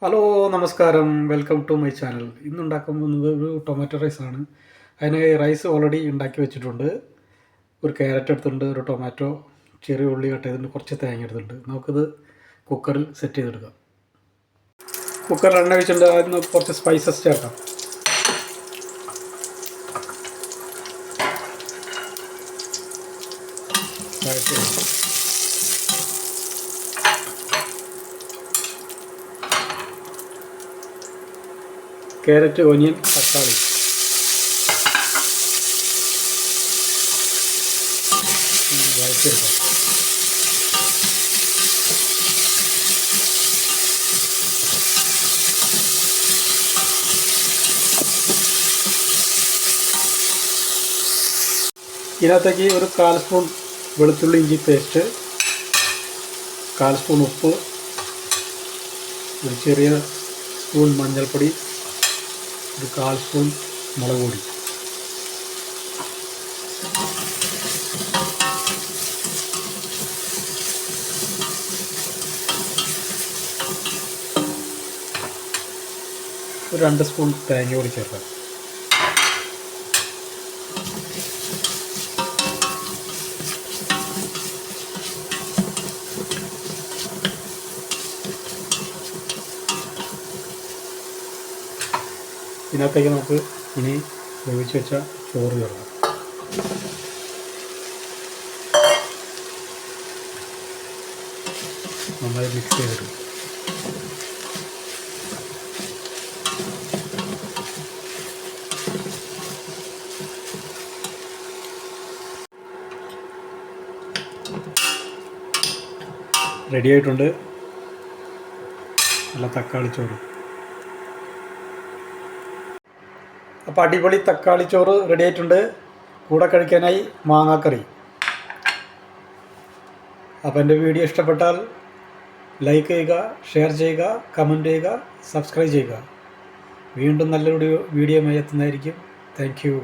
Hello നമസ്കാരം, welcome to my channel. ഇന്നുണ്ടാക്കാൻ പോകുന്നത് ഒരു ടൊമാറ്റോ റൈസാണ്. അതിന് റൈസ് ഓൾറെഡി ഉണ്ടാക്കി വെച്ചിട്ടുണ്ട്. ഒരു ക്യാരറ്റ് എടുത്തിട്ടുണ്ട്, ഒരു ടൊമാറ്റോ, ചെറിയ ഉള്ളി കട്ട് ചെയ്തിട്ടുണ്ട്, കുറച്ച് തേങ്ങ എടുത്തിട്ടുണ്ട്. നമുക്കിത് കുക്കറിൽ സെറ്റ് ചെയ്തെടുക്കാം. കുക്കറിൽ എണ്ണ വെച്ചിട്ടുണ്ട്, അതിന് കുറച്ച് സ്പൈസസ് ചേർക്കാം. ക്യാരറ്റ്, ഒനിയൻ, തക്കാളി, വഴറ്റിയെടുക്കാം. ഇതിനകത്തേക്ക് ഒരു 1/4 സ്പൂൺ വെളുത്തുള്ളി ഇഞ്ചി പേസ്റ്റ്, 1/4 സ്പൂൺ ഉപ്പ്, ഒരു ചെറിയ സ്പൂൺ മഞ്ഞൾപ്പൊടി, ഒരു 1/4 സ്പൂൺ മുളക് പൊടി. ഒരു 2 സ്പൂൺ തേങ്ങ കൂടി ചേർക്കാം. ഇതിനകത്തേക്ക് നമുക്ക് ഇനി വേവിച്ച് വെച്ച ചോറ് ചേർക്കാം. നന്നായി മിക്സ് ചെയ്തിട്ട് റെഡി ആയിട്ടുണ്ട് നല്ല തക്കാളി ചോറ്. അപ്പോൾ അടിപൊളി തക്കാളി ചോറ് റെഡി ആയിട്ടുണ്ട്. കൂടെ കഴിക്കാനായി മാങ്ങാക്കറി. അപ്പോൾ എൻ്റെ വീഡിയോ ഇഷ്ടപ്പെട്ടാൽ ലൈക്ക് ചെയ്യുക, ഷെയർ ചെയ്യുക, കമൻറ്റ് ചെയ്യുക, സബ്സ്ക്രൈബ് ചെയ്യുക. വീണ്ടും നല്ലൊരു വീഡിയോയുമായി എത്തുന്നതായിരിക്കും. Thank you.